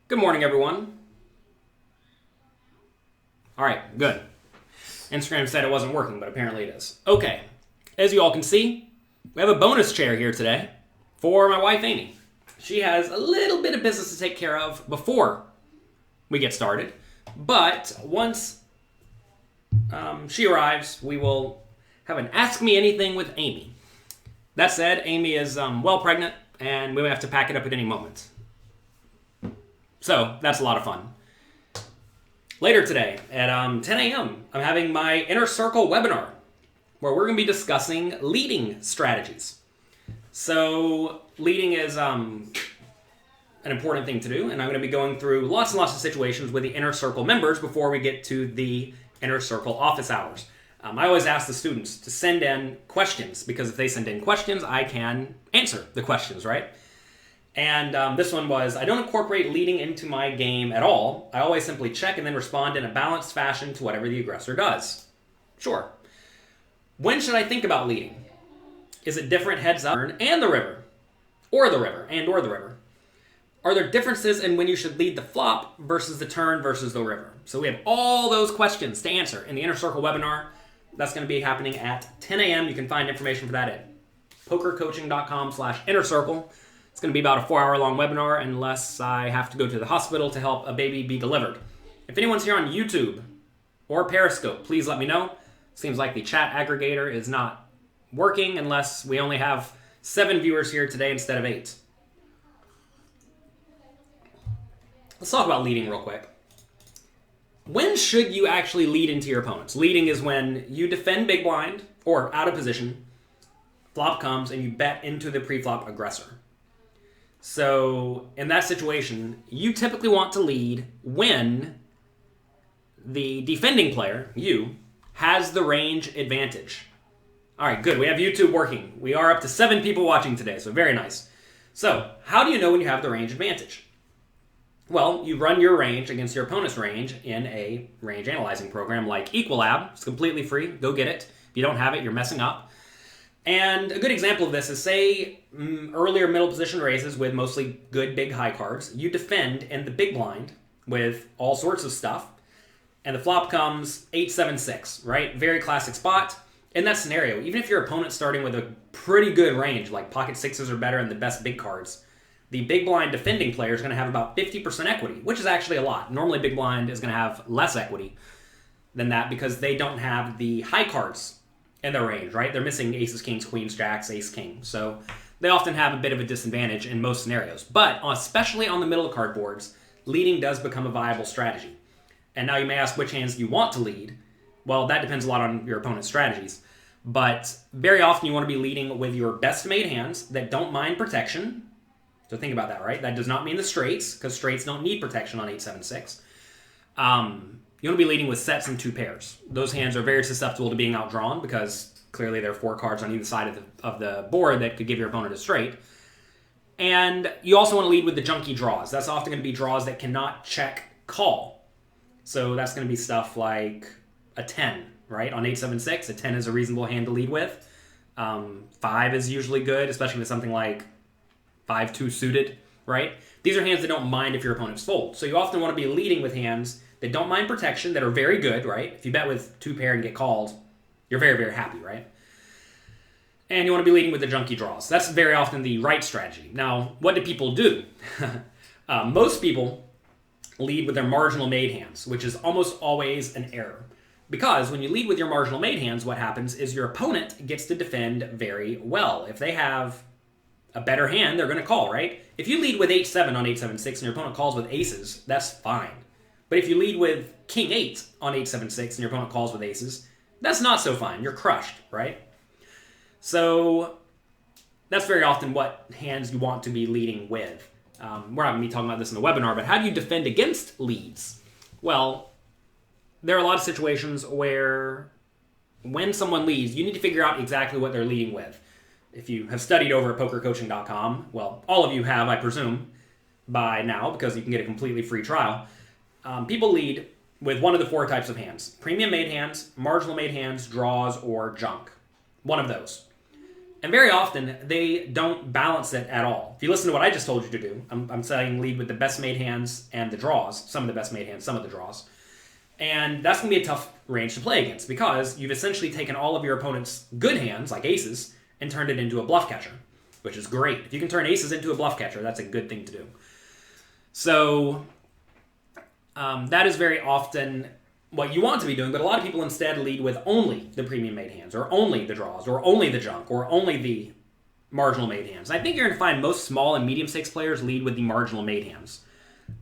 Good morning, everyone. All right, good. Instagram said it wasn't working, but apparently it is. Okay, as you all can see, we have a bonus chair here today for my wife, Amie. She has a little bit of business to take care of before we get started, but once she arrives, we will have an Ask Me Anything with Amie. That said, Amie is well pregnant, and we may have to pack it up at any moment. So, that's a lot of fun. Later today, at 10 a.m., I'm having my Inner Circle webinar, where we're going to be discussing leading strategies. So, leading is an important thing to do, and I'm going to be going through lots and lots of situations with the Inner Circle members before we get to the Inner Circle office hours. I always ask the students to send in questions, because if they send in questions, I can answer the questions, right? And this one was, I don't incorporate leading into my game at all. I always simply check and then respond in a balanced fashion to whatever the aggressor does. Sure. When should I think about leading? Is it different heads up and the river? Or the river? Are there differences in when you should lead the flop versus the turn versus the river? So we have all those questions to answer in the Inner Circle webinar. That's going to be happening at 10 a.m. You can find information for that at pokercoaching.com/inner circle. It's going to be about a 4-hour long webinar unless I have to go to the hospital to help a baby be delivered. If anyone's here on YouTube or Periscope, please let me know. Seems like the chat aggregator is not working unless we only have 7 viewers here today instead of 8. Let's talk about leading real quick. When should you actually lead into your opponents? Leading is when you defend big blind or out of position, flop comes, and you bet into the pre-flop aggressor. So, in that situation, you typically want to lead when the defending player, you, has the range advantage. All right, good. We have YouTube working. We are up to 7 people watching today, so very nice. So, how do you know when you have the range advantage? Well, you run your range against your opponent's range in a range analyzing program like Equilab. It's completely free. Go get it. If you don't have it, you're messing up. And a good example of this is, say, earlier middle position raises with mostly good big high cards. You defend in the big blind with all sorts of stuff, and the flop comes 8-7-6, right? Very classic spot. In that scenario, even if your opponent's starting with a pretty good range, like pocket sixes or better and the best big cards, the big blind defending player is going to have about 50% equity, which is actually a lot. Normally, big blind is going to have less equity than that because they don't have the high cards in their range, right? They're missing aces, kings, queens, jacks, ace, king. So they often have a bit of a disadvantage in most scenarios. But especially on the middle card boards, leading does become a viable strategy. And now you may ask, which hands do you want to lead? Well, that depends a lot on your opponent's strategies. But very often you want to be leading with your best made hands that don't mind protection. So think about that, right? That does not mean the straights, because straights don't need protection on 8-7-6. You want to be leading with sets and 2 pairs. Those hands are very susceptible to being outdrawn because clearly there are 4 cards on either side of the board that could give your opponent a straight. And you also want to lead with the junky draws. That's often going to be draws that cannot check call. So that's going to be stuff like a 10, right? On 8-7-6, a 10 is a reasonable hand to lead with. 5 is usually good, especially with something like 5-2 suited, right? These are hands that don't mind if your opponent's fold. So you often want to be leading with hands that don't mind protection, that are very good, right? If you bet with 2 pair and get called, you're very, very happy, right? And you want to be leading with the junky draws. That's very often the right strategy. Now, what do people do? Most people lead with their marginal made hands, which is almost always an error. Because when you lead with your marginal made hands, what happens is your opponent gets to defend very well. If they have a better hand, they're going to call, right? If you lead with 8-7 on 8-7-6 and your opponent calls with aces, that's fine. But if you lead with king 8 on 8-7-6 and your opponent calls with aces, that's not so fine. You're crushed, right? So that's very often what hands you want to be leading with. We're not going to be talking about this in the webinar, but how do you defend against leads? Well, there are a lot of situations where when someone leads, you need to figure out exactly what they're leading with. If you have studied over at pokercoaching.com, well, all of you have, I presume, by now, because you can get a completely free trial. People lead with one of the 4 types of hands. Premium made hands, marginal made hands, draws, or junk. One of those. And very often, they don't balance it at all. If you listen to what I just told you to do, I'm saying lead with the best made hands and the draws. Some of the best made hands, some of the draws. And that's going to be a tough range to play against because you've essentially taken all of your opponent's good hands, like aces, and turned it into a bluff catcher, which is great. If you can turn aces into a bluff catcher, that's a good thing to do. So that is very often what you want to be doing, but a lot of people instead lead with only the premium made hands, or only the draws, or only the junk, or only the marginal made hands. I think you're going to find most small and medium stakes players lead with the marginal made hands.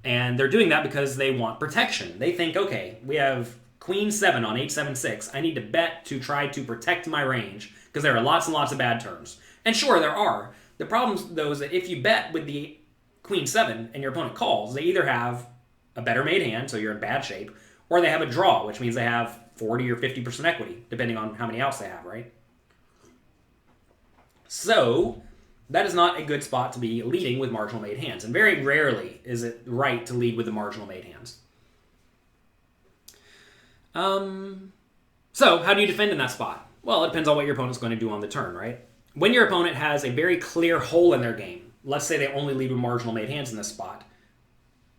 And they're doing that because they want protection. They think, okay, we have queen 7 on 8-7-6. I need to bet to try to protect my range because there are lots and lots of bad turns. And sure, there are. The problem, though, is that if you bet with the queen 7 and your opponent calls, they either have a better made hand, so you're in bad shape, or they have a draw, which means they have 40 or 50% equity, depending on how many outs they have, right? So that is not a good spot to be leading with marginal made hands. And very rarely is it right to lead with the marginal made hands. So how do you defend in that spot? Well, it depends on what your opponent's going to do on the turn, right? When your opponent has a very clear hole in their game, let's say they only lead with marginal made hands in this spot,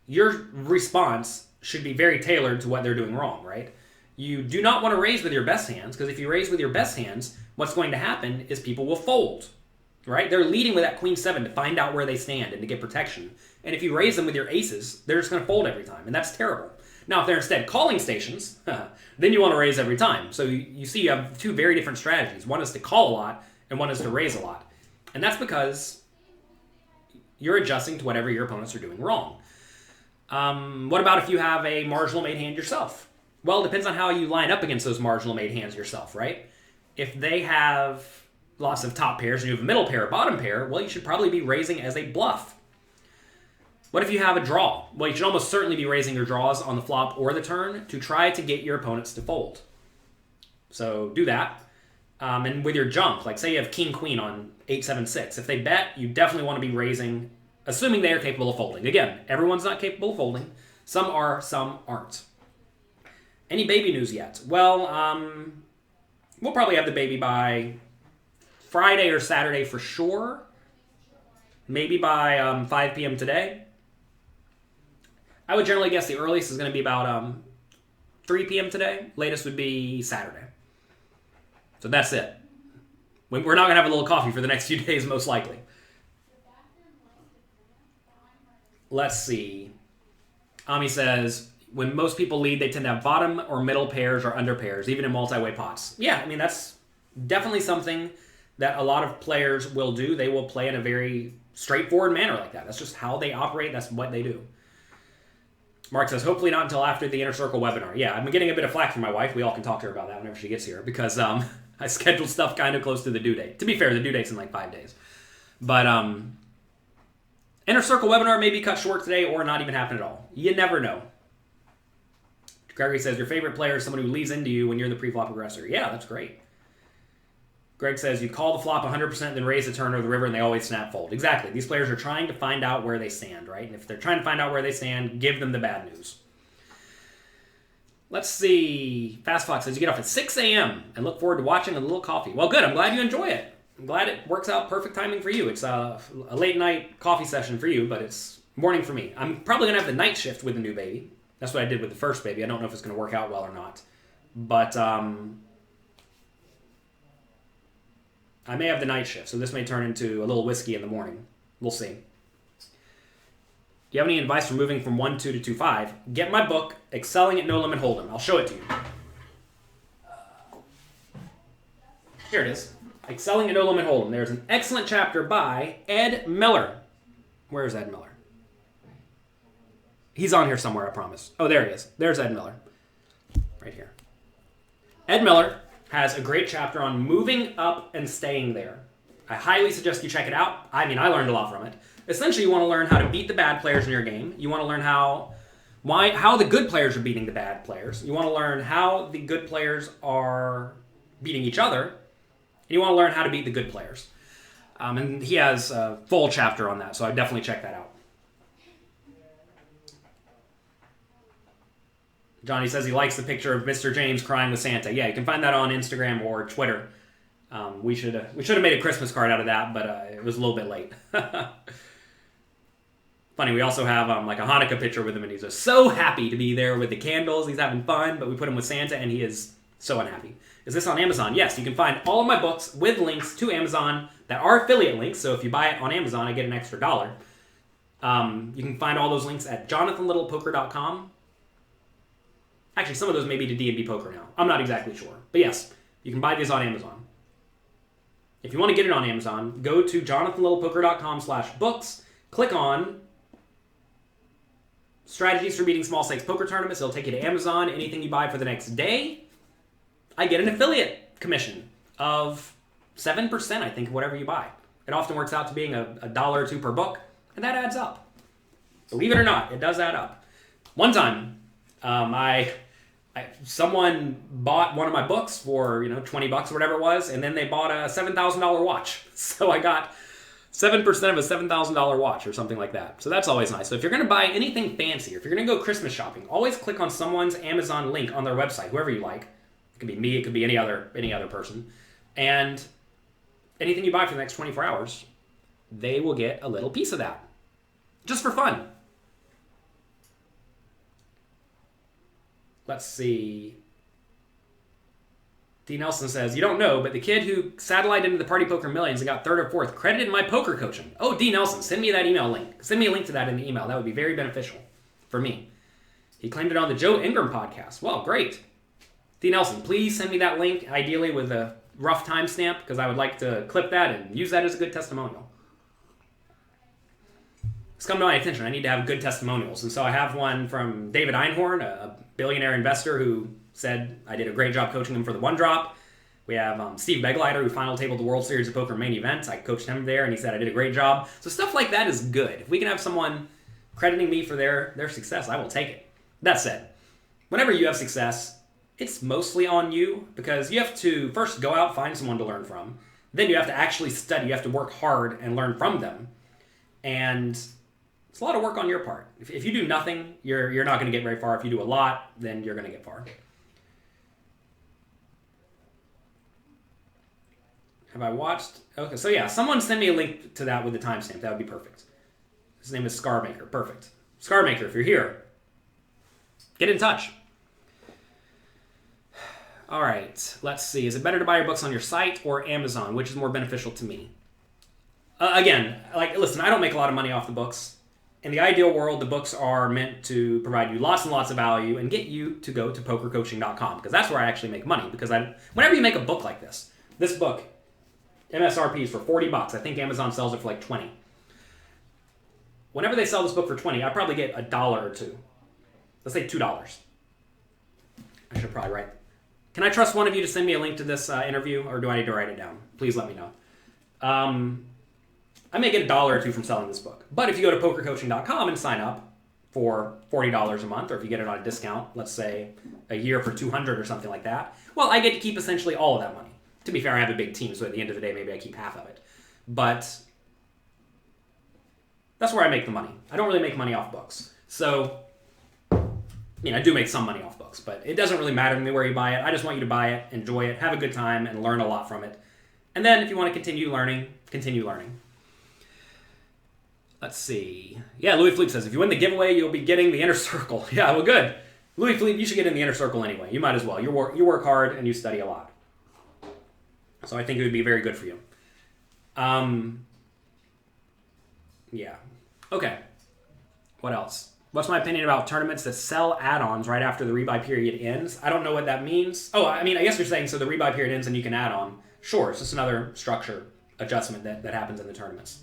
your response should be very tailored to what they're doing wrong, right? You do not want to raise with your best hands, because if you raise with your best hands, what's going to happen is people will fold, right? They're leading with that queen 7 to find out where they stand and to get protection. And if you raise them with your aces, they're just going to fold every time, and that's terrible. Now, if they're instead calling stations, then you want to raise every time. So you see you have two very different strategies. One is to call a lot, and one is to raise a lot. And that's because you're adjusting to whatever your opponents are doing wrong. What about if you have a marginal made hand yourself? Well, it depends on how you line up against those marginal made hands yourself, right? If they have lots of top pairs and you have a middle pair or bottom pair, well, you should probably be raising as a bluff. What if you have a draw? Well, you should almost certainly be raising your draws on the flop or the turn to try to get your opponents to fold. So do that. And with your junk, like say you have king-queen on 8-7-6, if they bet, you definitely want to be raising, assuming they are capable of folding. Again, everyone's not capable of folding. Some are, some aren't. Any baby news yet? Well, we'll probably have the baby by Friday or Saturday for sure. Maybe by 5 p.m. today. I would generally guess the earliest is going to be about 3 p.m. today. Latest would be Saturday. So that's it. We're not going to have a little coffee for the next few days, most likely. Let's see. Amie says, when most people lead, they tend to have bottom or middle pairs or under pairs, even in multi-way pots. Yeah, I mean, that's definitely something that a lot of players will do. They will play in a very straightforward manner like that. That's just how they operate. That's what they do. Mark says, hopefully not until after the Inner Circle webinar. Yeah, I've been getting a bit of flack from my wife. We all can talk to her about that whenever she gets here because I scheduled stuff kind of close to the due date. To be fair, the due date's in like 5 days. But Inner Circle webinar may be cut short today or not even happen at all. You never know. Gregory says, your favorite player is someone who leads into you when you're the pre-flop aggressor. Yeah, that's great. Greg says, you call the flop 100%, then raise the turn or the river, and they always snap fold. Exactly. These players are trying to find out where they stand, right? And if they're trying to find out where they stand, give them the bad news. Let's see. Fast Fox says, you get off at 6 a.m. and look forward to watching a little coffee. Well, good. I'm glad you enjoy it. I'm glad it works out perfect timing for you. It's a late night coffee session for you, but it's morning for me. I'm probably going to have the night shift with the new baby. That's what I did with the first baby. I don't know if it's going to work out well or not. But I may have the night shift, so this may turn into a little whiskey in the morning. We'll see. Do you have any advice for moving from 1-2 to 2-5? Get my book, Excelling at No Limit Hold'em. I'll show it to you. Here it is. Excelling at No Limit Hold'em. There's an excellent chapter by Ed Miller. Where is Ed Miller? He's on here somewhere, I promise. Oh, there he is. There's Ed Miller. Right here. Ed Miller has a great chapter on moving up and staying there. I highly suggest you check it out. I mean, I learned a lot from it. Essentially, you want to learn how to beat the bad players in your game. You want to learn how the good players are beating the bad players. You want to learn how the good players are beating each other. And you want to learn how to beat the good players. And he has a full chapter on that, so I definitely check that out. Johnny says he likes the picture of Mr. James crying with Santa. Yeah, you can find that on Instagram or Twitter. We should have made a Christmas card out of that, but it was a little bit late. Funny, we also have like a Hanukkah picture with him, and he's just so happy to be there with the candles. He's having fun, but we put him with Santa, and he is so unhappy. Is this on Amazon? Yes, you can find all of my books with links to Amazon that are affiliate links, so if you buy it on Amazon, I get an extra $1. You can find all those links at jonathanlittlepoker.com. Actually, some of those may be to D&B Poker now. I'm not exactly sure. But yes, you can buy these on Amazon. If you want to get it on Amazon, go to jonathanlittlepoker.com/books, click on Strategies for Beating Small Stakes Poker Tournaments. It'll take you to Amazon. Anything you buy for the next day, I get an affiliate commission of 7%, I think, whatever you buy. It often works out to being a $1 or $2 per book, and that adds up. Believe it or not, it does add up. One time, someone bought one of my books for $20 or whatever it was, and then they bought a $7,000 watch. So I got 7% of a $7,000 watch or something like that. So that's always nice. So if you're going to buy anything fancy, or if you're going to go Christmas shopping, always click on someone's Amazon link on their website, whoever you like. It could be me, it could be any other person. And anything you buy for the next 24 hours, they will get a little piece of that. Just for fun. Let's see. D. Nelson says, you don't know, but the kid who satellited into the Party Poker Millions and got third or fourth credited my poker coaching. Oh, D. Nelson, send me that email link. Send me a link to that in the email. That would be very beneficial for me. He claimed it on the Joe Ingram podcast. Well, great. D. Nelson, please send me that link, ideally with a rough timestamp, because I would like to clip that and use that as a good testimonial. It's come to my attention. I need to have good testimonials. And so I have one from David Einhorn, a billionaire investor who said I did a great job coaching him for the one drop. We have Steve Begleiter, who final tabled the World Series of Poker main event. I coached him there, and he said I did a great job. So stuff like that is good. If we can have someone crediting me for their success, I will take it. That said, whenever you have success, it's mostly on you, because you have to first go out, find someone to learn from. Then you have to actually study. You have to work hard and learn from them. And it's a lot of work on your part. If you do nothing, you're not going to get very far. If you do a lot, then you're going to get far. Have I watched? Okay, so yeah, someone send me a link to that with the timestamp. That would be perfect. His name is Scarmaker. Perfect. Scarmaker, if you're here, get in touch. All right, let's see. Is it better to buy your books on your site or Amazon? Which is more beneficial to me? Again, listen, I don't make a lot of money off the books. In the ideal world, the books are meant to provide you lots and lots of value and get you to go to pokercoaching.com, because that's where I actually make money. Because whenever you make a book like this book, MSRP is for $40. I think Amazon sells it for like $20. Whenever they sell this book for $20, I probably get $1 or $2. Let's say $2. I should probably write. Can I trust one of you to send me a link to this interview, or do I need to write it down? Please let me know. I may get $1 or $2 from selling this book. But if you go to pokercoaching.com and sign up for $40 a month, or if you get it on a discount, let's say a year for $200 or something like that, well, I get to keep essentially all of that money. To be fair, I have a big team, so at the end of the day, maybe I keep half of it. But that's where I make the money. I don't really make money off books. So, I do make some money off books, but it doesn't really matter to me where you buy it. I just want you to buy it, enjoy it, have a good time, and learn a lot from it. And then if you want to continue learning, continue learning. Let's see. Yeah, Louis Philippe says, if you win the giveaway, you'll be getting the inner circle. Yeah, well, good. Louis Philippe, you should get in the inner circle anyway. You might as well. You work hard and you study a lot. So I think it would be very good for you. Yeah. Okay. What else? What's my opinion about tournaments that sell add-ons right after the rebuy period ends? I don't know what that means. Oh, I guess you're saying so the rebuy period ends and you can add on. Sure, it's just another structure adjustment that happens in the tournaments.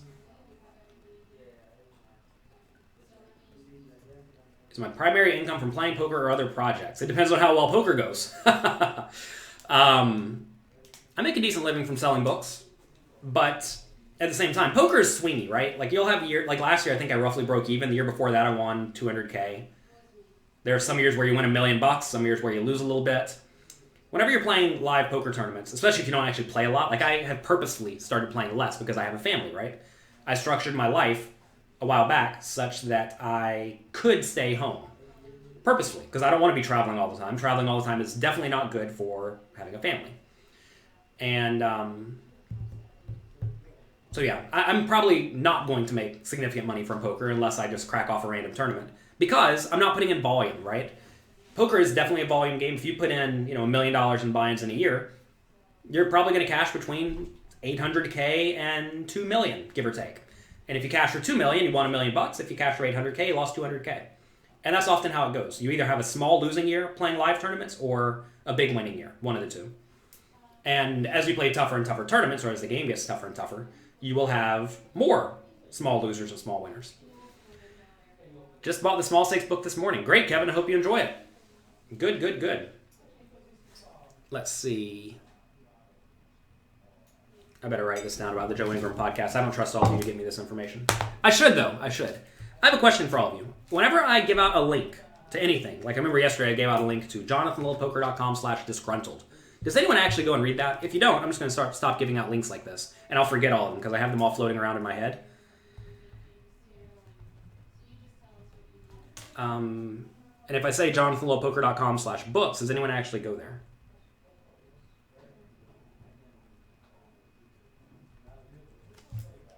Is my primary income from playing poker or other projects? It depends on how well poker goes. I make a decent living from selling books, but at the same time, poker is swingy, right? Like you'll have a year, like last year, I think I roughly broke even. The year before that, I won $200K. There are some years where you win $1 million, some years where you lose a little bit. Whenever you're playing live poker tournaments, especially if you don't actually play a lot, like I have purposefully started playing less because I have a family, right? I structured my life a while back such that I could stay home purposefully because I don't want to be traveling all the time. Traveling all the time is definitely not good for having a family. And so yeah, I'm probably not going to make significant money from poker unless I just crack off a random tournament, because I'm not putting in volume, right? Poker is definitely a volume game. If you put in, $1 million in buy-ins in a year, you're probably going to cash between $800K and $2 million, give or take. And if you cash for $2 million, you won $1 million. If you cash for $800K, you lost $200K. And that's often how it goes. You either have a small losing year playing live tournaments or a big winning year, one of the two. And as you play tougher and tougher tournaments, or as the game gets tougher and tougher, you will have more small losers and small winners. Just bought the small stakes book this morning. Great, Kevin. I hope you enjoy it. Good. Let's see. I better write this down about the Joe Ingram podcast. I don't trust all of you to give me this information. I should, though. I have a question for all of you. Whenever I give out a link to anything, like I remember yesterday I gave out a link to jonathanlittlepoker.com/disgruntled. Does anyone actually go and read that? If you don't, I'm just going to stop giving out links like this. And I'll forget all of them because I have them all floating around in my head. And if I say jonathanlittlepoker.com/books, does anyone actually go there?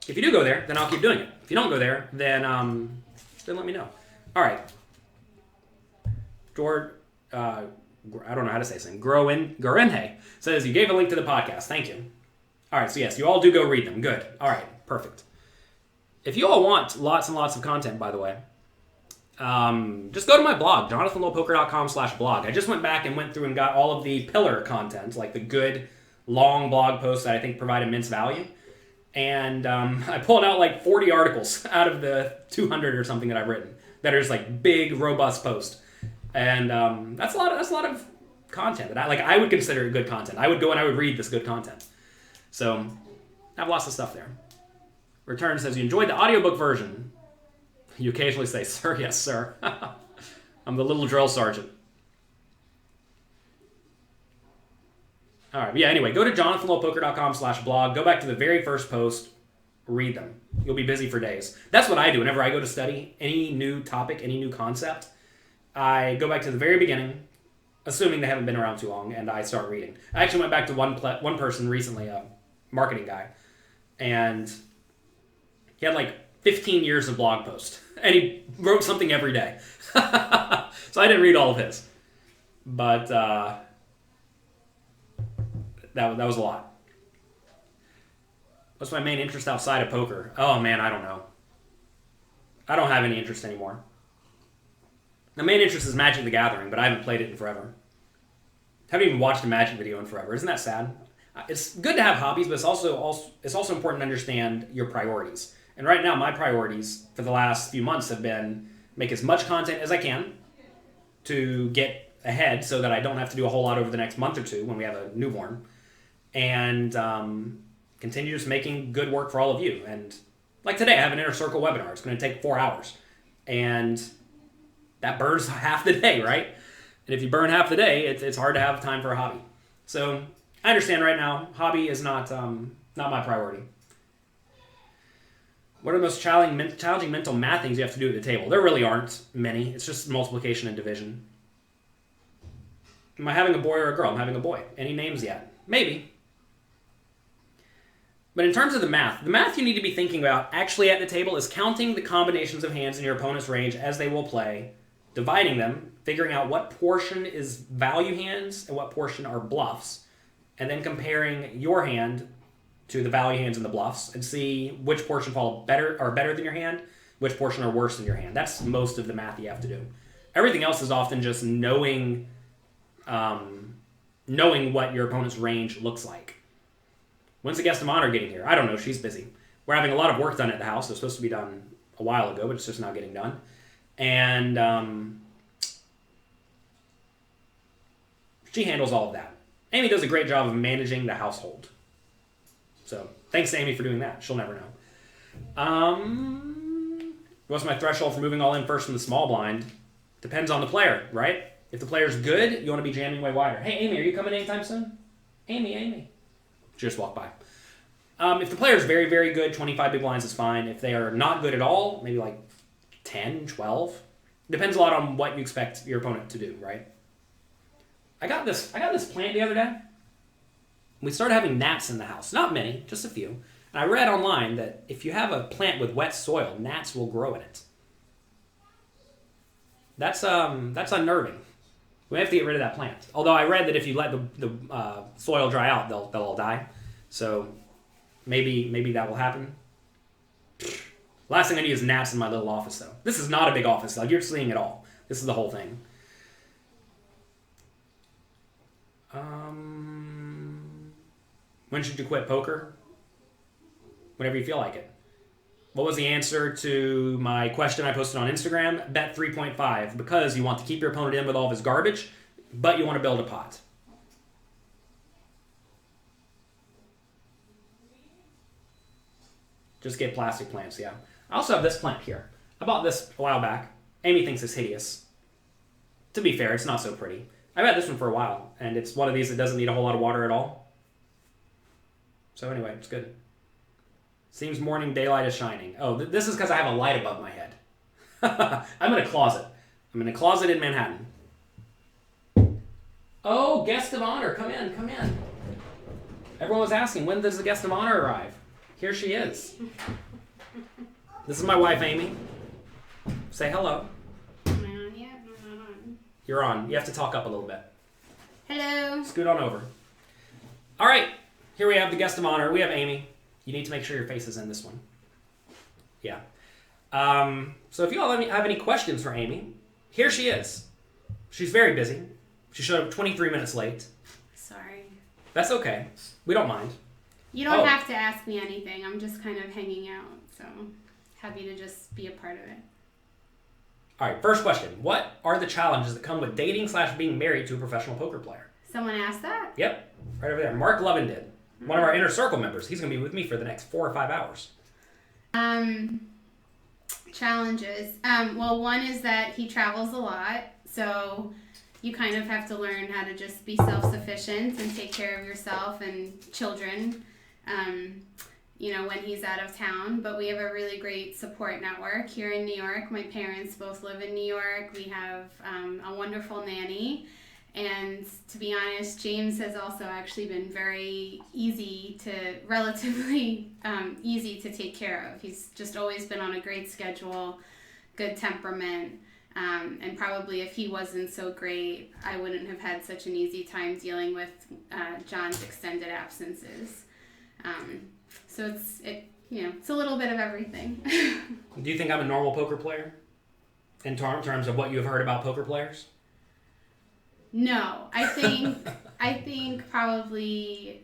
If you do go there, then I'll keep doing it. If you don't go there, then let me know. All right. George, I don't know how to say something. Gorenhe says, you gave a link to the podcast. Thank you. All right, so yes, you all do go read them. Good. All right, perfect. If you all want lots and lots of content, by the way, just go to my blog, jonathanlittlepoker.com/blog. I just went back and went through and got all of the pillar content, like the good, long blog posts that I think provide immense value. And I pulled out like 40 articles out of the 200 or something that I've written that are just like big, robust posts. And that's a lot of content that I would consider good content. I would go and I would read this good content. So I have lots of stuff there. Return says, you enjoyed the audiobook version. You occasionally say, sir, yes, sir. I'm the little drill sergeant. All right, yeah, anyway, go to jonathanlittlepoker.com/blog. Go back to the very first post. Read them. You'll be busy for days. That's what I do whenever I go to study any new topic, any new concept. I go back to the very beginning, assuming they haven't been around too long, and I start reading. I actually went back to one person recently, a marketing guy, and he had like 15 years of blog posts, and he wrote something every day. So I didn't read all of his, but that was a lot. What's my main interest outside of poker? Oh man, I don't know. I don't have any interest anymore. My main interest is Magic the Gathering, but I haven't played it in forever. Haven't even watched a Magic video in forever. Isn't that sad? It's good to have hobbies, but it's also important to understand your priorities. And right now, my priorities for the last few months have been make as much content as I can to get ahead so that I don't have to do a whole lot over the next month or two when we have a newborn. And continue just making good work for all of you. And like today, I have an Inner Circle webinar. It's going to take 4 hours. And that burns half the day, right? And if you burn half the day, it's hard to have time for a hobby. So I understand right now, hobby is not my priority. What are the most challenging mental math things you have to do at the table? There really aren't many. It's just multiplication and division. Am I having a boy or a girl? I'm having a boy. Any names yet? Maybe. But in terms of the math you need to be thinking about actually at the table is counting the combinations of hands in your opponent's range as they will play, dividing them, figuring out what portion is value hands and what portion are bluffs, and then comparing your hand to the value hands and the bluffs and see which portion are better than your hand, which portion are worse than your hand. That's most of the math you have to do. Everything else is often just knowing what your opponent's range looks like. When's the guest of honor getting here? I don't know. She's busy. We're having a lot of work done at the house. It was supposed to be done a while ago, but it's just now getting done. And she handles all of that. Amie does a great job of managing the household. So thanks to Amie for doing that. She'll never know. What's my threshold for moving all in first from the small blind? Depends on the player, right? If the player's good, you want to be jamming way wider. Hey, Amie, are you coming anytime soon? Amie. She just walked by. If the player's very, very good, 25 big blinds is fine. If they are not good at all, maybe like 10, 12. Depends a lot on what you expect your opponent to do, right? I got this plant the other day. we started having gnats in the house. Not many, just a few. And I read online that if you have a plant with wet soil, gnats will grow in it. That's unnerving. We have to get rid of that plant. Although I read that if you let the soil dry out, they'll all die. So maybe that will happen. Last thing I need is gnats in my little office, though. This is not a big office. Like, you're seeing it all. This is the whole thing. When should you quit poker? Whenever you feel like it. What was the answer to my question I posted on Instagram? Bet 3.5, because you want to keep your opponent in with all of his garbage, but you want to build a pot. Just get plastic plants, yeah. I also have this plant here. I bought this a while back. Amie thinks it's hideous. To be fair, it's not so pretty. I've had this one for a while, and it's one of these that doesn't need a whole lot of water at all. So anyway, it's good. Seems morning daylight is shining. Oh, this is because I have a light above my head. I'm in a closet. I'm in a closet in Manhattan. Oh, guest of honor, come in, come in. Everyone was asking, when does the guest of honor arrive? Here she is. This is my wife, Amie. Say hello. Am I on yet? No, I'm not on. You're on. You have to talk up a little bit. Hello. Scoot on over. All right. Here we have the guest of honor. We have Amie. You need to make sure your face is in this one. Yeah. So if you all have any questions for Amie, here she is. She's very busy. She showed up 23 minutes late. Sorry. That's okay. We don't mind. You don't have to ask me anything. I'm just kind of hanging out, so happy to just be a part of it. All right, first question. What are the challenges that come with dating / being married to a professional poker player? Someone asked that? Yep, right over there. Mark Lovin did. One of our Inner Circle members. He's going to be with me for the next 4 or 5 hours. Challenges. Well, one is that he travels a lot, so you kind of have to learn how to just be self-sufficient and take care of yourself and children, when he's out of town. But we have a really great support network here in New York. My parents both live in New York. We have a wonderful nanny. And to be honest, James has also actually been very relatively easy to take care of. He's just always been on a great schedule, good temperament, and probably if he wasn't so great, I wouldn't have had such an easy time dealing with John's extended absences. So it's a little bit of everything. Do you think I'm a normal poker player in terms of what you have heard about poker players? No, I think probably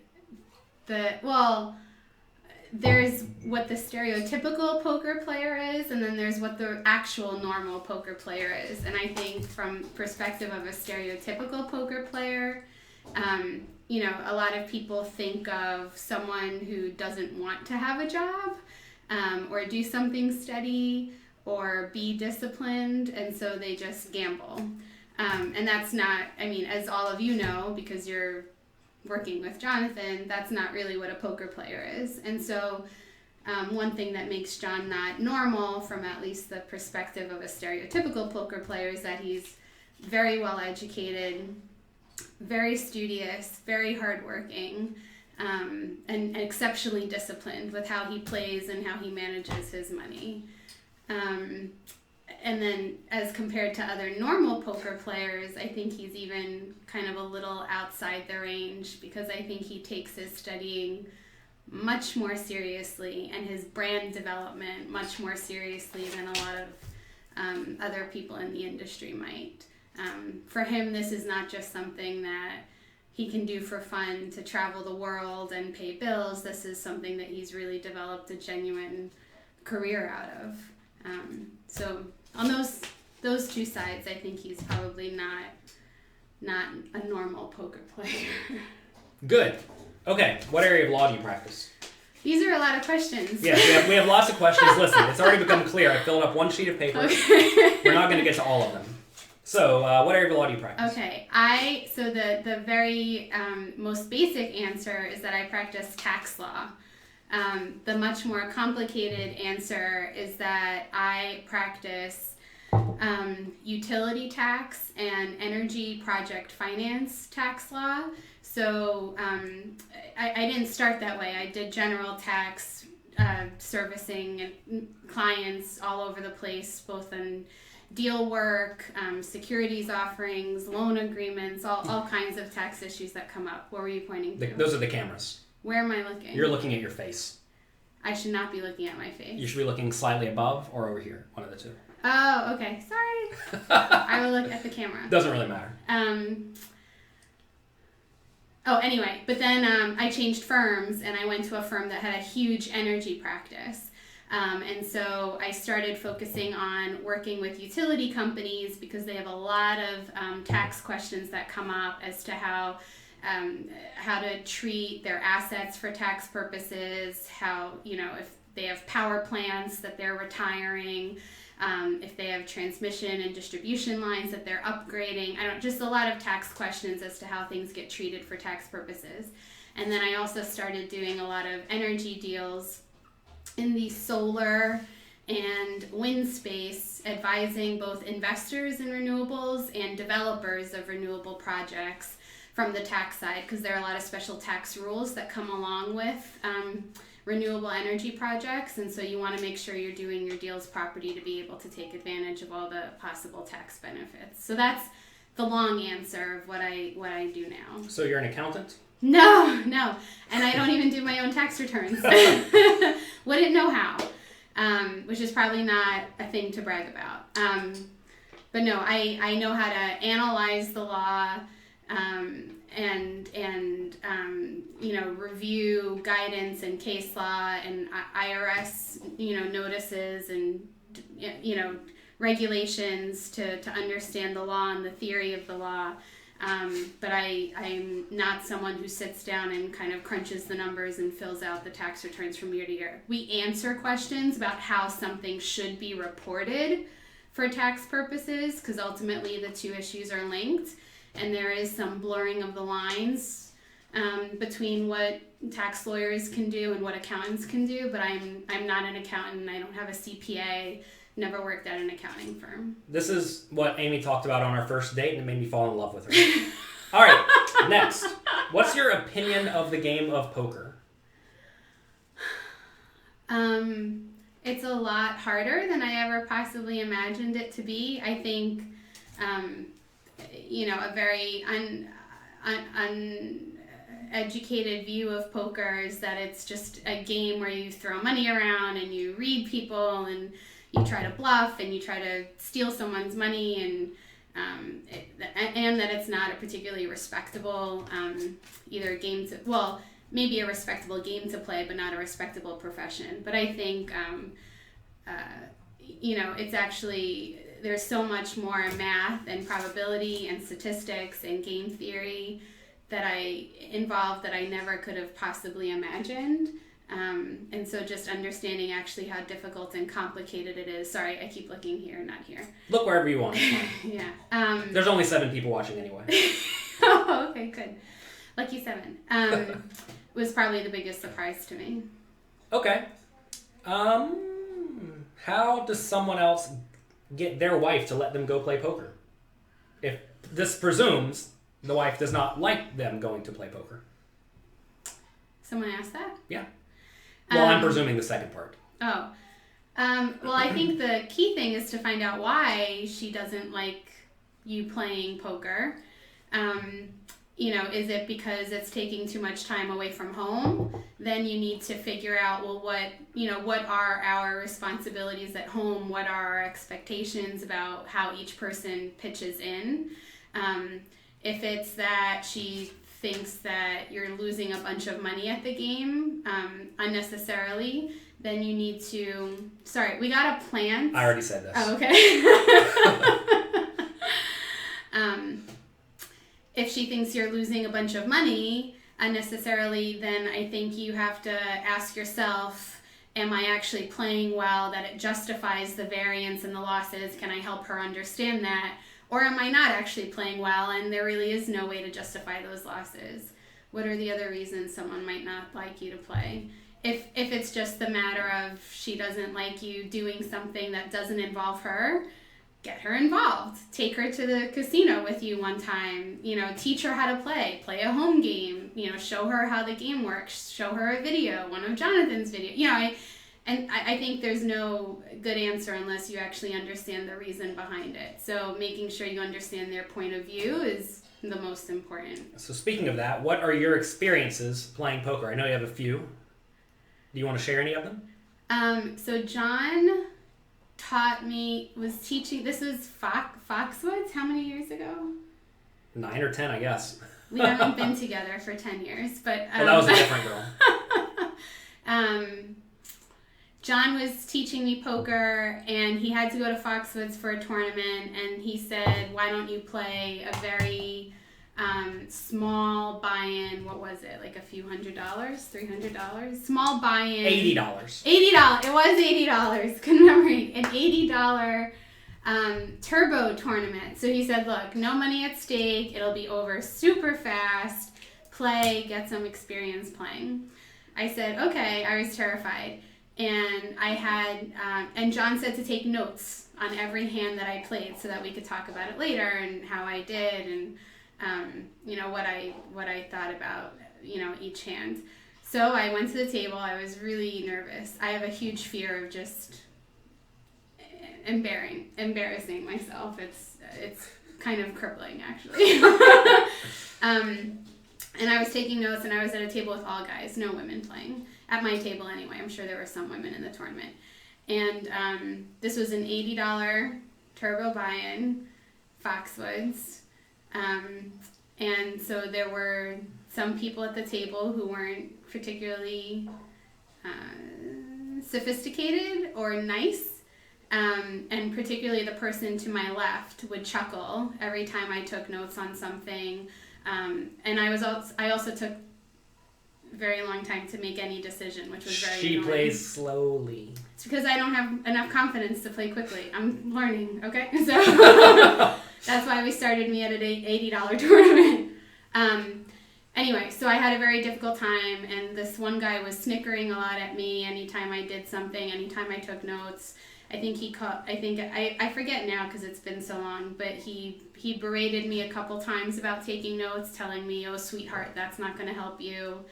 there's what the stereotypical poker player is, and then there's what the actual normal poker player is. And I think from perspective of a stereotypical poker player, a lot of people think of someone who doesn't want to have a job, or do something steady, or be disciplined, and so they just gamble. And that's not, as all of you know, because you're working with Jonathan, that's not really what a poker player is. And so one thing that makes John not normal from at least the perspective of a stereotypical poker player is that he's very well educated, very studious, very hardworking, and exceptionally disciplined with how he plays and how he manages his money. And then as compared to other normal poker players, I think he's even kind of a little outside the range, because I think he takes his studying much more seriously and his brand development much more seriously than a lot of other people in the industry might. For him, this is not just something that he can do for fun to travel the world and pay bills. This is something that he's really developed a genuine career out of. So on those two sides, I think he's probably not a normal poker player. Good. Okay, what area of law do you practice? These are a lot of questions. Yeah, we have lots of questions. Listen, it's already become clear. I filled up one sheet of paper. Okay. We're not going to get to all of them. So, what area of law do you practice? Okay, so the very most basic answer is that I practice tax law. The much more complicated answer is that I practice utility tax and energy project finance tax law. So I didn't start that way. I did general tax, servicing and clients all over the place, both in deal work, securities offerings, loan agreements, all kinds of tax issues that come up. What were you pointing to? Those are the cameras. Where am I looking? You're looking at your face. I should not be looking at my face. You should be looking slightly above or over here, one of the two. Oh, okay. Sorry. I will look at the camera. Doesn't really matter. Anyway, but then I changed firms and I went to a firm that had a huge energy practice. And so I started focusing on working with utility companies because they have a lot of tax questions that come up as to how to treat their assets for tax purposes, how, if they have power plants that they're retiring, if they have transmission and distribution lines that they're upgrading. Just a lot of tax questions as to how things get treated for tax purposes. And then I also started doing a lot of energy deals in the solar and wind space, advising both investors in renewables and developers of renewable projects from the tax side, because there are a lot of special tax rules that come along with renewable energy projects, and so you want to make sure you're doing your deals properly to be able to take advantage of all the possible tax benefits. So that's the long answer of what I do now. So you're an accountant? No, and I don't even do my own tax returns. Wouldn't know how, which is probably not a thing to brag about. But no, I know how to analyze the law, and review guidance and case law and IRS, notices and, regulations to understand the law and the theory of the law. But I'm not someone who sits down and kind of crunches the numbers and fills out the tax returns from year to year. We answer questions about how something should be reported for tax purposes, because ultimately the two issues are linked. And there is some blurring of the lines between what tax lawyers can do and what accountants can do, but I'm not an accountant. I don't have a CPA, never worked at an accounting firm. This is what Amie talked about on our first date, and it made me fall in love with her. All right, next. What's your opinion of the game of poker? It's a lot harder than I ever possibly imagined it to be. I think a very uneducated view of poker is that it's just a game where you throw money around and you read people and you try to bluff and you try to steal someone's money, and that it's not a particularly respectable either game to, well, maybe a respectable game to play, but not a respectable profession. But I think it's actually, there's so much more math and probability and statistics and game theory that I never could have possibly imagined. And so just understanding actually how difficult and complicated it is. Sorry, I keep looking here, not here. Look wherever you want. It's fine. Yeah. There's only 7 people watching anyway. Oh, okay, good. Lucky 7. Was probably the biggest surprise to me. Okay. How does someone else get their wife to let them go play poker? If this presumes the wife does not like them going to play poker. Someone asked that? Yeah. Well, I'm presuming the second part. Oh. Well, I think the key thing is to find out why she doesn't like you playing poker. Is it because it's taking too much time away from home? Then you need to figure out, well, what are our responsibilities at home? What are our expectations about how each person pitches in? If it's that she thinks that you're losing a bunch of money at the game unnecessarily, then you need to... Sorry, we got a plant. I already said this. Oh, okay. If she thinks you're losing a bunch of money unnecessarily, then I think you have to ask yourself, am I actually playing well, that it justifies the variance and the losses? Can I help her understand that? Or am I not actually playing well and there really is no way to justify those losses? What are the other reasons someone might not like you to play? If it's just the matter of she doesn't like you doing something that doesn't involve her, get her involved. Take her to the casino with you one time. Teach her how to play a home game. Show her how the game works. Show her a video, one of Jonathan's videos. I think there's no good answer unless you actually understand the reason behind it. So making sure you understand their point of view is the most important. So speaking of that, what are your experiences playing poker? I know you have a few. Do you want to share any of them? So John was teaching, this was Foxwoods, how many years ago? 9 or 10, I guess. We haven't been together for 10 years, but... well, that was a different girl. John was teaching me poker, and he had to go to Foxwoods for a tournament, and he said, why don't you play a very small buy-in, what was it, like a few $100, $300? Small buy-in. $80. $80. It was $80. Good memory. An $80 turbo tournament. So he said, look, no money at stake. It'll be over super fast. Play, get some experience playing. I said, okay. I was terrified. And I had, and John said to take notes on every hand that I played so that we could talk about it later and how I did and, what I thought about, each hand. So I went to the table. I was really nervous. I have a huge fear of just embarrassing myself. It's kind of crippling, actually. And I was taking notes, and I was at a table with all guys, no women playing. At my table anyway. I'm sure there were some women in the tournament. And this was an $80 turbo buy-in, Foxwoods. And so there were some people at the table who weren't particularly sophisticated or nice. And particularly the person to my left would chuckle every time I took notes on something. And I also took very long time to make any decision, which was very She annoying. plays slowly. It's because I don't have enough confidence to play quickly. I'm learning, okay? So that's why we started me at an $80 tournament. Anyway, so I had a very difficult time, and this one guy was snickering a lot at me anytime I did something, anytime I took notes. I forget now because it's been so long, but he berated me a couple times about taking notes, telling me, oh, sweetheart, that's not going to help you.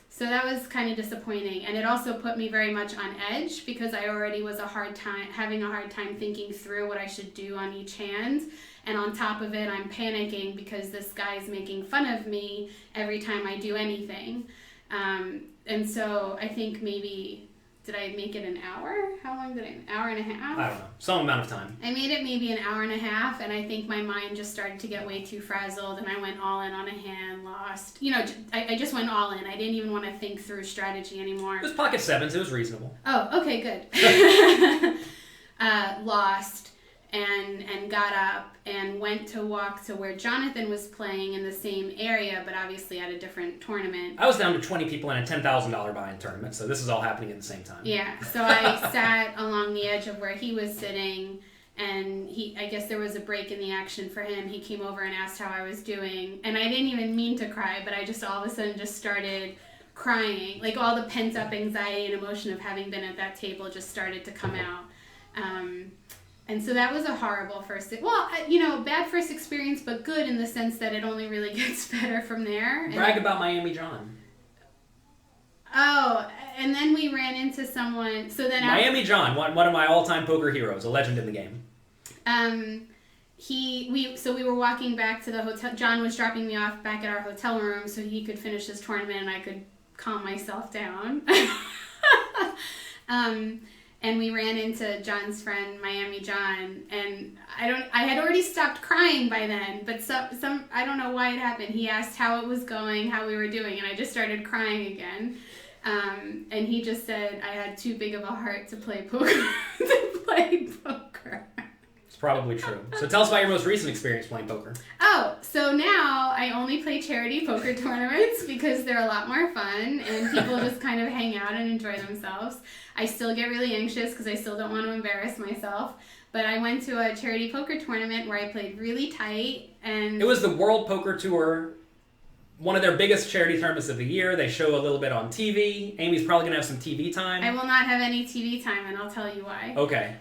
So that was kind of disappointing, and it also put me very much on edge because I already was having a hard time thinking through what I should do on each hand, and on top of it I'm panicking because this guy's making fun of me every time I do anything, and so I think maybe, did I make it an hour? How long did an hour and a half? I don't know, some amount of time. I made it maybe an hour and a half, and I think my mind just started to get way too frazzled, and I went all in on a hand, lost. I just went all in. I didn't even want to think through strategy anymore. It was pocket sevens. It was reasonable. Oh, okay, good. Lost, and got up and went to walk to where Jonathan was playing in the same area, but obviously at a different tournament. I was down to 20 people in a $10,000 buy-in tournament, so this is all happening at the same time. Yeah, so I sat along the edge of where he was sitting, and I guess there was a break in the action for him. He came over and asked how I was doing, and I didn't even mean to cry, but I just all of a sudden just started crying. Like all the pent-up anxiety and emotion of having been at that table just started to come out. And so that was a horrible bad first experience, but good in the sense that it only really gets better from there. Brag about Miami John. Oh, and then we ran into someone. So then Miami John, one of my all-time poker heroes, a legend in the game. We were walking back to the hotel. John was dropping me off back at our hotel room so he could finish his tournament and I could calm myself down. And we ran into John's friend, Miami John, and I had already stopped crying by then, but I don't know why it happened. He asked how it was going, how we were doing, and I just started crying again. And he just said I had too big of a heart to play poker. It's probably true. So tell us about your most recent experience playing poker. Oh, so now I only play charity poker tournaments because they're a lot more fun and people just kind of hang out and enjoy themselves. I still get really anxious because I still don't want to embarrass myself. But I went to a charity poker tournament where I played really tight. And it was the World Poker Tour, one of their biggest charity tournaments of the year. They show a little bit on TV. Amy's probably going to have some TV time. I will not have any TV time, and I'll tell you why. Okay.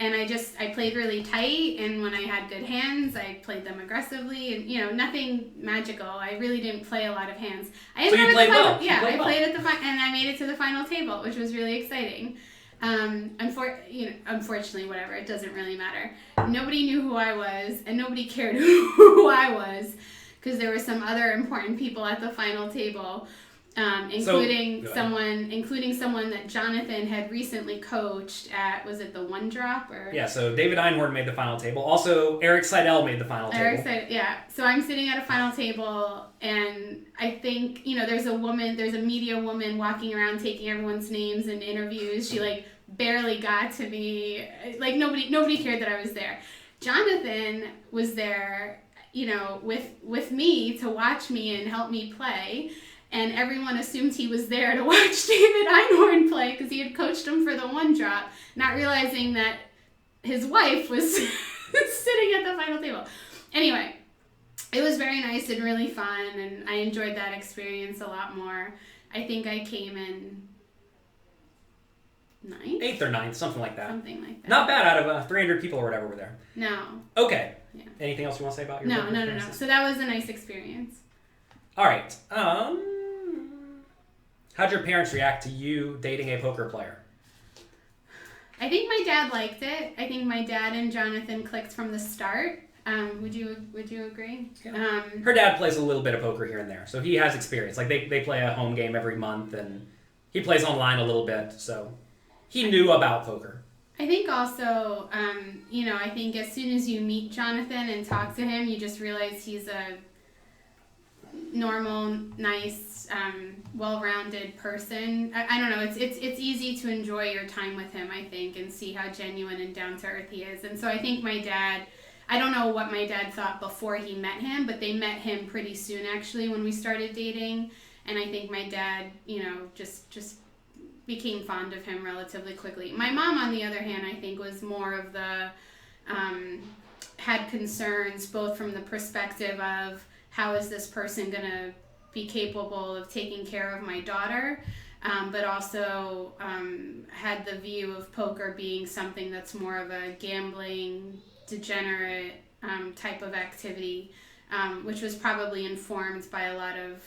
And I played really tight, and when I had good hands, I played them aggressively, and nothing magical. I really didn't play a lot of hands. So you played well. Yeah, I played at the and I made it to the final table, which was really exciting. Unfortunately, whatever, it doesn't really matter. Nobody knew who I was, and nobody cared who I was, because there were some other important people at the final table. Including someone that Jonathan had recently coached at, was it the One Drop? Yeah, so David Einhorn made the final table. Also, Eric Seidel made the final table. So I'm sitting at a final table, and I think, there's a media woman walking around taking everyone's names and interviews. She, barely got to me. Nobody cared that I was there. Jonathan was there, with me to watch me and help me play. And everyone assumed he was there to watch David Einhorn play because he had coached him for the One Drop, not realizing that his wife was sitting at the final table. Anyway, it was very nice and really fun, and I enjoyed that experience a lot more. I think I came in 9th? 8th or 9th, something like that. Something like that. Not bad out of 300 people or whatever were there. No. Okay. Yeah. Anything else you want to say about your No. So that was a nice experience. All right. How'd your parents react to you dating a poker player? I think my dad liked it. I think my dad and Jonathan clicked from the start. Would you agree? Yeah. Her dad plays a little bit of poker here and there, so he has experience. They play a home game every month, and he plays online a little bit, so he knew about poker. I think also, I think as soon as you meet Jonathan and talk to him, you just realize he's a normal, nice, well-rounded person. I don't know. It's easy to enjoy your time with him, I think, and see how genuine and down-to-earth he is. And so I think my dad, I don't know what my dad thought before he met him, but they met him pretty soon, actually, when we started dating. And I think my dad, just became fond of him relatively quickly. My mom, on the other hand, I think was more of the, had concerns both from the perspective of how is this person going to be capable of taking care of my daughter, but also had the view of poker being something that's more of a gambling, degenerate type of activity, which was probably informed by a lot of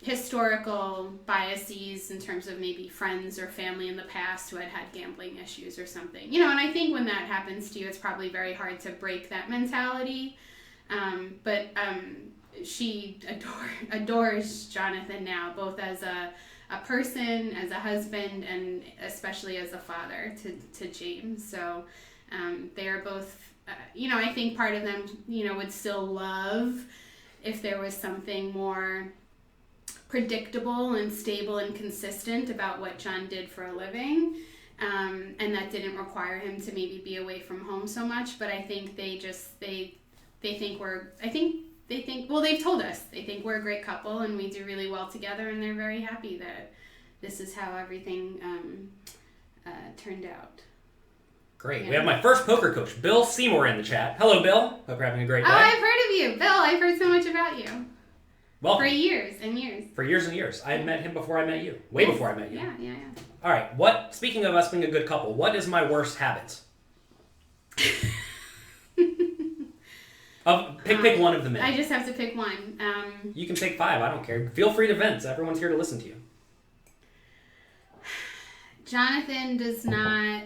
historical biases in terms of maybe friends or family in the past who had gambling issues or something. And I think when that happens to you, it's probably very hard to break that mentality. But she adores Jonathan now, both as a person, as a husband, and especially as a father to James. So they are both, I think part of them, would still love if there was something more predictable and stable and consistent about what John did for a living. And that didn't require him to maybe be away from home so much. But I think they think well, they've told us they think we're a great couple and we do really well together, and they're very happy that this is how everything turned out. Great. Yeah. We have my first poker coach, Bill Seymour, in the chat. Hello, Bill. Hope you're having a great day. Oh, I've heard of you. Bill, I've heard so much about you. Welcome. For years and years. For years and years. I had met him before I met you. Way before I met you. Yeah. All right. Speaking of us being a good couple, what is my worst habit? Pick one of the men. I just have to pick one. You can pick 5. I don't care. Feel free to vent. Everyone's here to listen to you. Jonathan does not.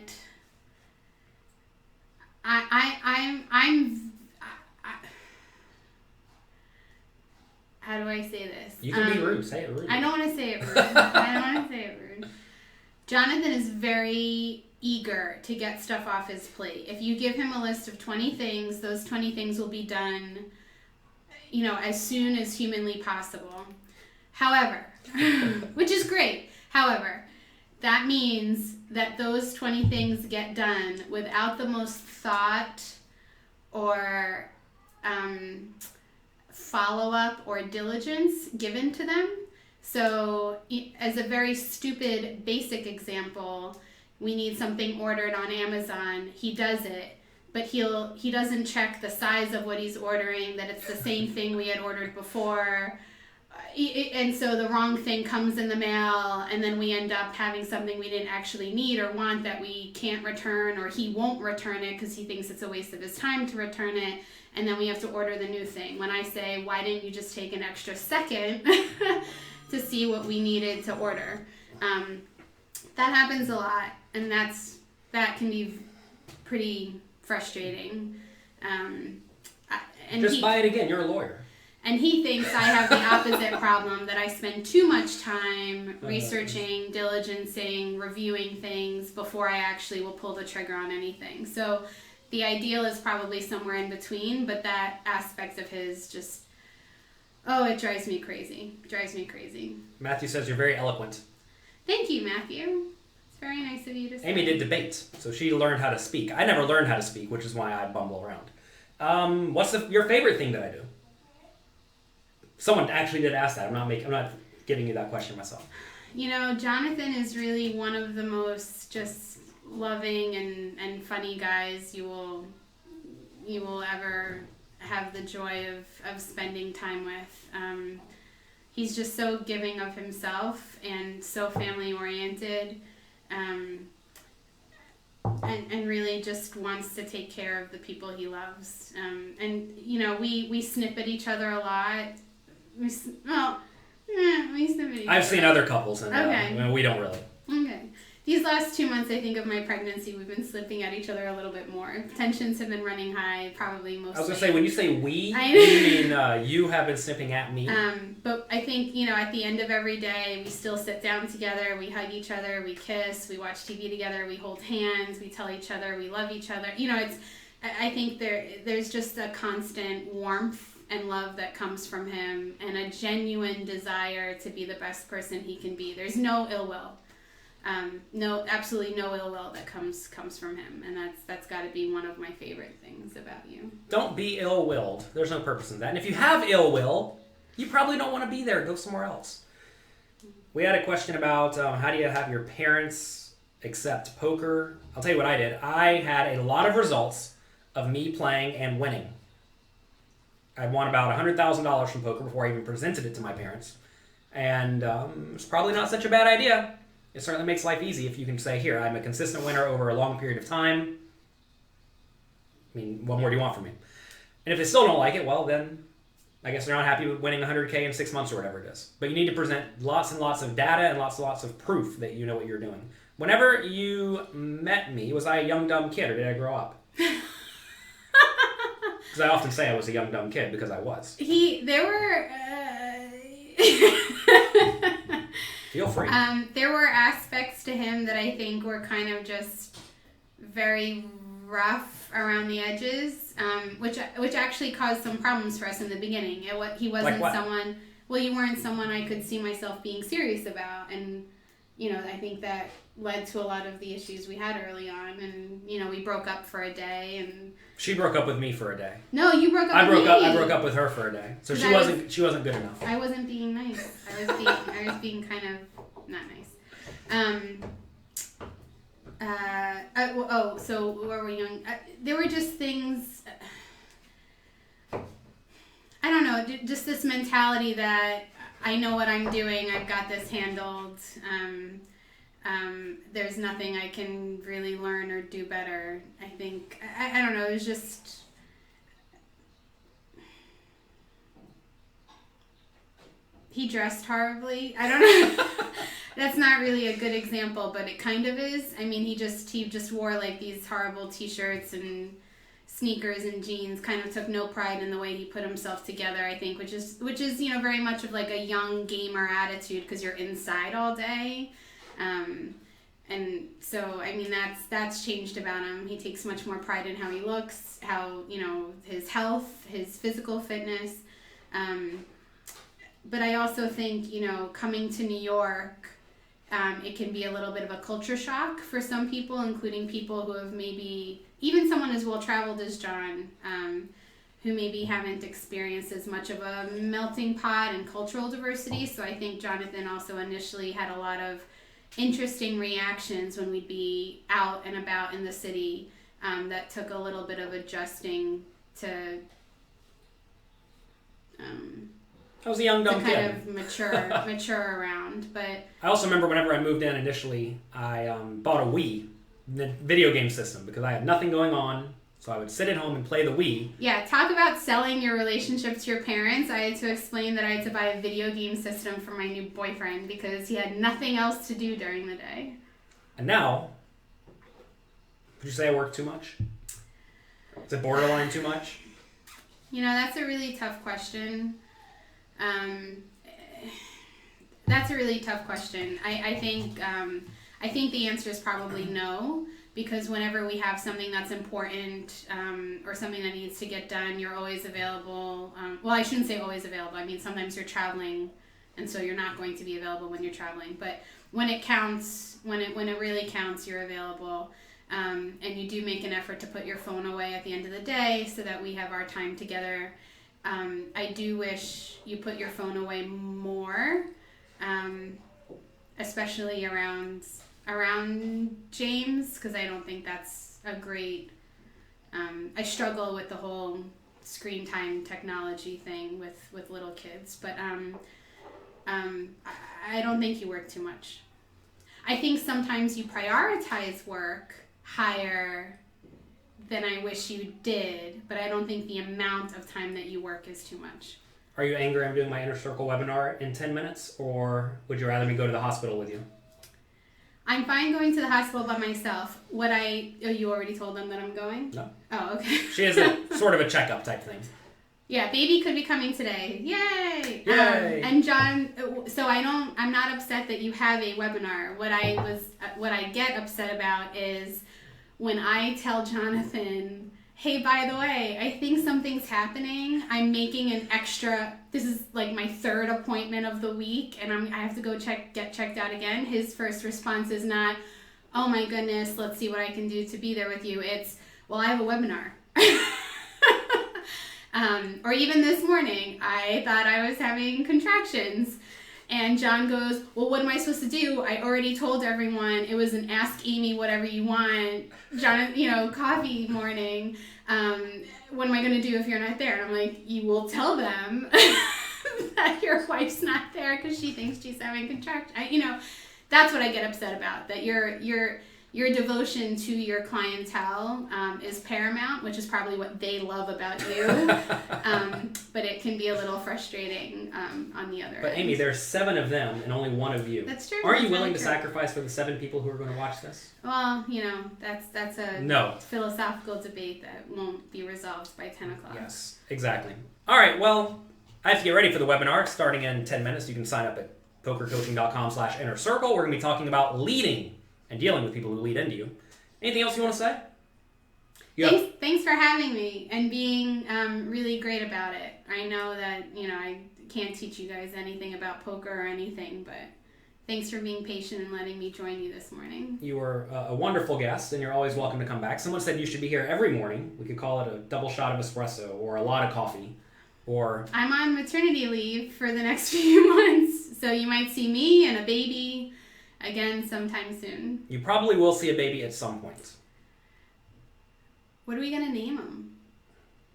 How do I say this? You can be rude. Say it rude. I don't want to say it rude. Jonathan is very eager to get stuff off his plate. If you give him a list of 20 things, those 20 things will be done, as soon as humanly possible. However, which is great. However, that means that those 20 things get done without the most thought or follow-up or diligence given to them. So, as a very stupid, basic example, we need something ordered on Amazon. He does it, but he doesn't check the size of what he's ordering, that it's the same thing we had ordered before. and so the wrong thing comes in the mail, and then we end up having something we didn't actually need or want that we can't return, or he won't return it because he thinks it's a waste of his time to return it, and then we have to order the new thing. When I say, why didn't you just take an extra second to see what we needed to order? That happens a lot, and that can be pretty frustrating. Just buy it again. You're a lawyer. And he thinks I have the opposite problem, that I spend too much time researching, diligencing, reviewing things before I actually will pull the trigger on anything. So the ideal is probably somewhere in between, but that aspect of his just, it drives me crazy. Matthew says you're very eloquent. Thank you, Matthew. It's very nice of you to say. Amy did debate, so she learned how to speak. I never learned how to speak, which is why I bumble around. What's your favorite thing that I do? Someone actually did ask that. I'm not giving you that question myself. You know, Jonathan is really one of the most just loving and funny guys you will ever have the joy of spending time with. He's just so giving of himself and so family oriented, and really just wants to take care of the people he loves. And you know, we snip at each other a lot. We snip at each other. I've seen other couples, and we don't really. Okay. These last 2 months, I think, of my pregnancy, we've been slipping at each other a little bit more. Tensions have been running high, probably mostly. I was going to say, when you say we, you mean you have been snipping at me? But I think, you know, at the end of every day, we still sit down together, we hug each other, we kiss, we watch TV together, we hold hands, we tell each other we love each other. You know, I think there's just a constant warmth and love that comes from him, and a genuine desire to be the best person he can be. There's no ill will. Absolutely no ill will that comes from him, and that's got to be one of my favorite things about you. Don't be ill-willed. There's no purpose in that. And if you have ill will, you probably don't want to be there. Go somewhere else. We had a question about how do you have your parents accept poker? I'll tell you what I did. I had a lot of results of me playing and winning. I won about $100,000 from poker before I even presented it to my parents, and it's probably not such a bad idea. It certainly makes life easy if you can say, here, I'm a consistent winner over a long period of time. I mean, what more do you want from me? And if they still don't like it, well, then I guess they're not happy with winning $100K in 6 months or whatever it is. But you need to present lots and lots of data and lots and lots of proof that you know what you're doing. Whenever you met me, was I a young, dumb kid, or did I grow up? Because I often say I was a young, dumb kid, because I was. Feel free. There were aspects to him that I think were kind of just very rough around the edges, which actually caused some problems for us in the beginning. He wasn't like someone. Well, you weren't someone I could see myself being serious about, and you know, I think that led to a lot of the issues we had early on. And you know, we broke up for a day, and she broke up with me for a day. No, you broke up. I broke up with her for a day. So she wasn't good enough. I wasn't being nice. I was being kind of not nice. So where were we young? There were just things. I don't know. Just this mentality that I know what I'm doing. I've got this handled. There's nothing I can really learn or do better. I think, I don't know, it was just, he dressed horribly. I don't know. That's not really a good example, but it kind of is. I mean, he just wore like these horrible t-shirts and sneakers and jeans, kind of took no pride in the way he put himself together, I think, which is, you know, very much of like a young gamer attitude, because you're inside all day. And so, I mean, that's changed about him. He takes much more pride in how he looks, how, you know, his health, his physical fitness. But I also think, you know, coming to New York, it can be a little bit of a culture shock for some people, including people who have maybe, even someone as well-traveled as John, who maybe haven't experienced as much of a melting pot and cultural diversity. So I think Jonathan also initially had a lot of interesting reactions when we'd be out and about in the city, that took a little bit of adjusting to I was a young, dumb to kind kid. of mature around. But I also remember whenever I moved in initially, I bought a Wii, the video game system, because I had nothing going on. So I would sit at home and play the Wii. Yeah, talk about selling your relationship to your parents. I had to explain that I had to buy a video game system for my new boyfriend because he had nothing else to do during the day. And now, would you say I work too much? Is it borderline too much? You know, that's a really tough question. That's a really tough question. I think the answer is probably no. Because whenever we have something that's important or something that needs to get done, you're always available. Well, I shouldn't say always available. I mean, sometimes you're traveling, and so you're not going to be available when you're traveling. But when it counts, when it really counts, you're available. And you do make an effort to put your phone away at the end of the day so that we have our time together. I do wish you put your phone away more, especially around James, because I don't think that's a great I struggle with the whole screen time technology thing with little kids, but I don't think you work too much. I think sometimes you prioritize work higher than I wish you did, but I don't think the amount of time that you work is too much. Are you angry I'm doing my Inner Circle webinar in 10 minutes, or would you rather me go to the hospital with you? I'm fine going to the hospital by myself. You already told them that I'm going? No. Oh, okay. She has a sort of a checkup type thing. Yeah, baby could be coming today. Yay! Yay! And John, so I'm not upset that you have a webinar. What I get upset about is when I tell Jonathan, hey, by the way, I think something's happening. I'm making an extra, this is like my third appointment of the week, and I have to go get checked out again. His first response is not, oh my goodness, let's see what I can do to be there with you. It's, well, I have a webinar. Or even this morning, I thought I was having contractions. And John goes, well, what am I supposed to do? I already told everyone it was an ask Amie whatever you want, John, coffee morning. What am I going to do if you're not there? And I'm like, you will tell them that your wife's not there because she thinks she's having contractions. That's what I get upset about, that your devotion to your clientele is paramount, which is probably what they love about you. But it can be a little frustrating on the other But end. Amie, there's 7 of them and only 1 of you. That's true. Aren't you That's willing really to true. sacrifice for the 7 people who are going to watch this? Well, that's a No. philosophical debate that won't be resolved by 10 o'clock. Yes, exactly. All right, well, I have to get ready for the webinar starting in 10 minutes. You can sign up at pokercoaching.com/inner circle. We're going to be talking about leading and dealing with people who lead into you. Anything else you want to say? Thanks for having me and being really great about it. I know that, I can't teach you guys anything about poker or anything, but thanks for being patient and letting me join you this morning. You were a wonderful guest, and you're always welcome to come back. Someone said you should be here every morning. We could call it a double shot of espresso or a lot of coffee. Or I'm on maternity leave for the next few months, so you might see me and a baby again sometime soon. you probably will see a baby at some point. What are we going to name him?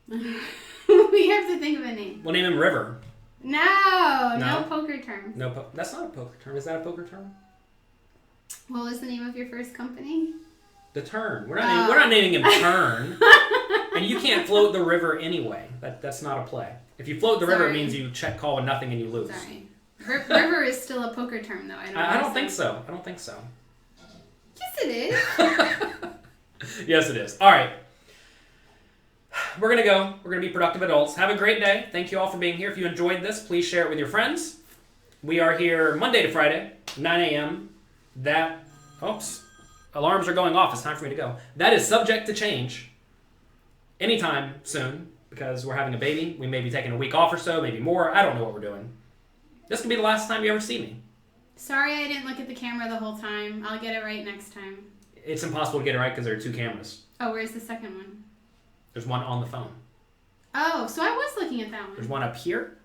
We have to think of a name. We'll name him River. No poker terms. No, that's not a poker term. Is that a poker term? What was the name of your first company? The Turn. We're not naming him Turn. And you can't float the river anyway. That's not a play. If you float the river, it means you check call with nothing and you lose. Sorry. River is still a poker term, though. I don't think so. I don't think so. Yes, it is. Yes, it is. All right. We're going to go. We're going to be productive adults. Have a great day. Thank you all for being here. If you enjoyed this, please share it with your friends. We are here Monday to Friday, 9 a.m. Alarms are going off. It's time for me to go. That is subject to change anytime soon because we're having a baby. We may be taking a week off or so, maybe more. I don't know what we're doing. This could be the last time you ever see me. Sorry I didn't look at the camera the whole time. I'll get it right next time. It's impossible to get it right because there are 2 cameras. Oh, where's the second one? There's one on the phone. Oh, so I was looking at that one. There's one up here.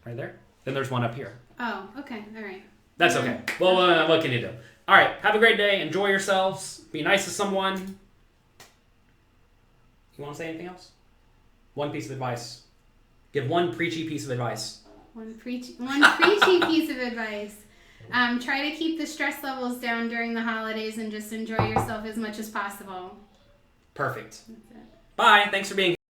Right there. Then there's one up here. Oh, okay. All right. That's okay. Well, what can you do? All right. Have a great day. Enjoy yourselves. Be nice to someone. You want to say anything else? One piece of advice. Give one preachy piece of advice. One preachy piece of advice. Try to keep the stress levels down during the holidays and just enjoy yourself as much as possible. Perfect. That's it. Bye. Thanks for being here.